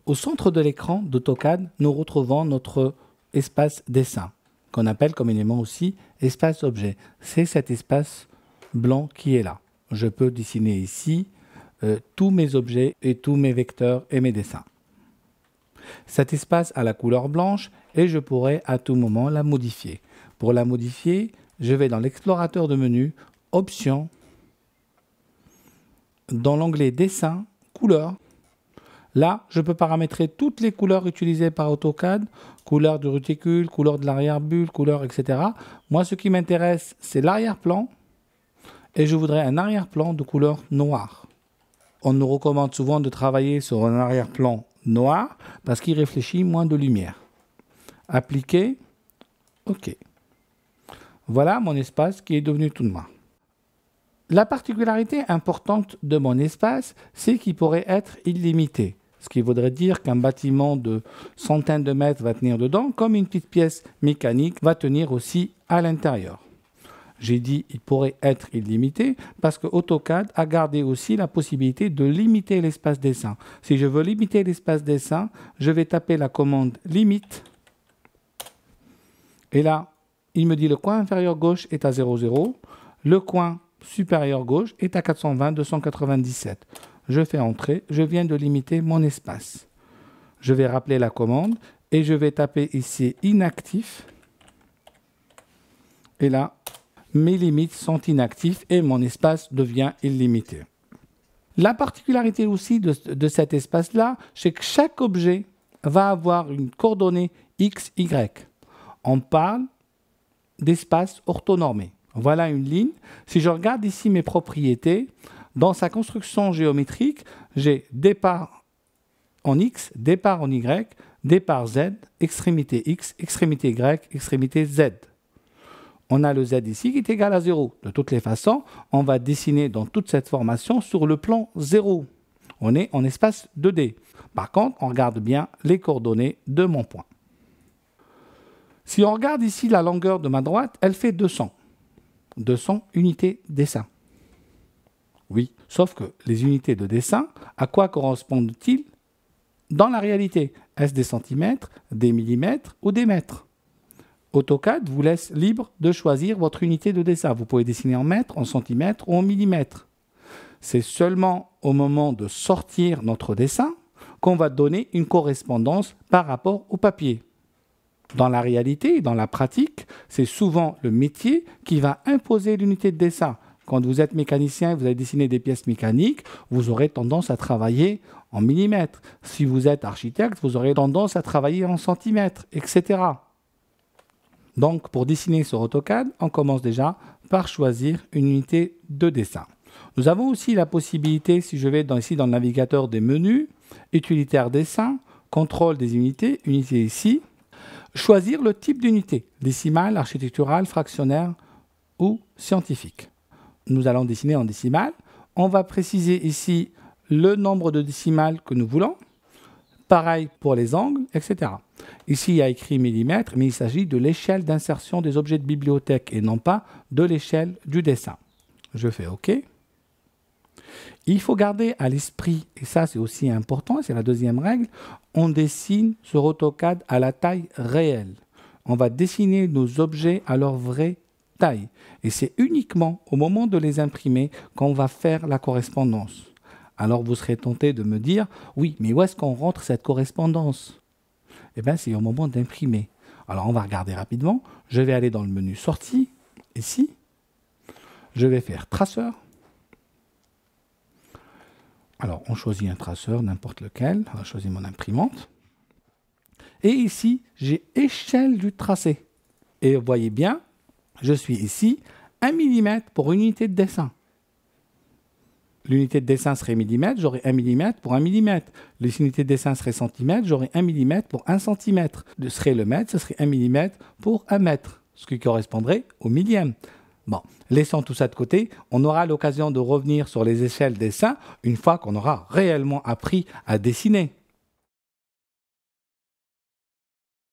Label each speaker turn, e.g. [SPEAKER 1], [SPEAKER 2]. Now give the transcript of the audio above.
[SPEAKER 1] Au centre de l'écran d'AutoCAD, nous retrouvons notre espace dessin, qu'on appelle communément aussi espace objet. C'est cet espace blanc qui est là. Je peux dessiner ici tous mes objets et tous mes vecteurs et mes dessins. Cet espace a la couleur blanche et je pourrais à tout moment la modifier. Pour la modifier, je vais dans l'explorateur de menu, Options, dans l'onglet Dessin, Couleurs. Là, je peux paramétrer toutes les couleurs utilisées par AutoCAD, couleur du réticule, couleur de l'arrière-bulle, couleur, etc. Moi, ce qui m'intéresse, c'est l'arrière-plan et je voudrais un arrière-plan de couleur noire. On nous recommande souvent de travailler sur un arrière-plan noir parce qu'il réfléchit moins de lumière. Appliquer, OK. Voilà mon espace qui est devenu tout noir. La particularité importante de mon espace, c'est qu'il pourrait être illimité. Ce qui voudrait dire qu'un bâtiment de centaines de mètres va tenir dedans, comme une petite pièce mécanique va tenir aussi à l'intérieur. J'ai dit il pourrait être illimité parce que AutoCAD a gardé aussi la possibilité de limiter l'espace dessin. Si je veux limiter l'espace dessin, je vais taper la commande limite. Et là, il me dit le coin inférieur gauche est à 0,0. Le coin supérieur gauche est à 420,297. Je fais entrer, je viens de limiter mon espace. Je vais rappeler la commande et je vais taper ici inactif. Et là, mes limites sont inactives et mon espace devient illimité. La particularité aussi de cet espace-là, c'est que chaque objet va avoir une coordonnée X, Y. On parle d'espace orthonormé. Voilà une ligne. Si je regarde ici mes propriétés, dans sa construction géométrique, j'ai départ en X, départ en Y, départ Z, extrémité X, extrémité Y, extrémité Z. On a le Z ici qui est égal à 0. De toutes les façons, on va dessiner dans toute cette formation sur le plan 0. On est en espace 2D. Par contre, on regarde bien les coordonnées de mon point. Si on regarde ici la longueur de ma droite, elle fait 200. 200 unités dessin. Oui, sauf que les unités de dessin, à quoi correspondent-ils dans la réalité? Est-ce des centimètres, des millimètres ou des mètres? AutoCAD vous laisse libre de choisir votre unité de dessin. Vous pouvez dessiner en mètres, en centimètres ou en millimètres. C'est seulement au moment de sortir notre dessin qu'on va donner une correspondance par rapport au papier. Dans la réalité, dans la pratique, c'est souvent le métier qui va imposer l'unité de dessin. Quand vous êtes mécanicien et vous allez dessiner des pièces mécaniques, vous aurez tendance à travailler en millimètres. Si vous êtes architecte, vous aurez tendance à travailler en centimètres, etc. Donc, pour dessiner sur AutoCAD, on commence déjà par choisir une unité de dessin. Nous avons aussi la possibilité, si je vais ici dans le navigateur des menus, utilitaire dessin, contrôle des unités, unité ici, choisir le type d'unité, décimale, architecturale, fractionnaire ou scientifique. Nous allons dessiner en décimale. On va préciser ici le nombre de décimales que nous voulons. Pareil pour les angles, etc. Ici, il y a écrit millimètres, mais il s'agit de l'échelle d'insertion des objets de bibliothèque et non pas de l'échelle du dessin. Je fais OK. Il faut garder à l'esprit, et ça c'est aussi important, c'est la deuxième règle, on dessine sur AutoCAD à la taille réelle. On va dessiner nos objets à leur vraie taille. Et c'est uniquement au moment de les imprimer qu'on va faire la correspondance. Alors vous serez tenté de me dire, oui, mais où est-ce qu'on rentre cette correspondance? Eh bien, c'est au moment d'imprimer. Alors on va regarder rapidement. Je vais aller dans le menu Sortie, ici. Je vais faire Traceur. Alors, on choisit un traceur, n'importe lequel. On va choisir mon imprimante. Et ici, j'ai échelle du tracé. Et vous voyez bien, je suis ici, 1 mm pour une unité de dessin. L'unité de dessin serait millimètre, j'aurai 1 mm pour 1 mm. Les unités de dessin seraient centimètres, j'aurai 1 mm pour 1 cm. Ce serait le mètre, ce serait 1 mm pour 1 mètre, ce qui correspondrait au millième. Bon, laissons tout ça de côté, on aura l'occasion de revenir sur les échelles dessin une fois qu'on aura réellement appris à dessiner.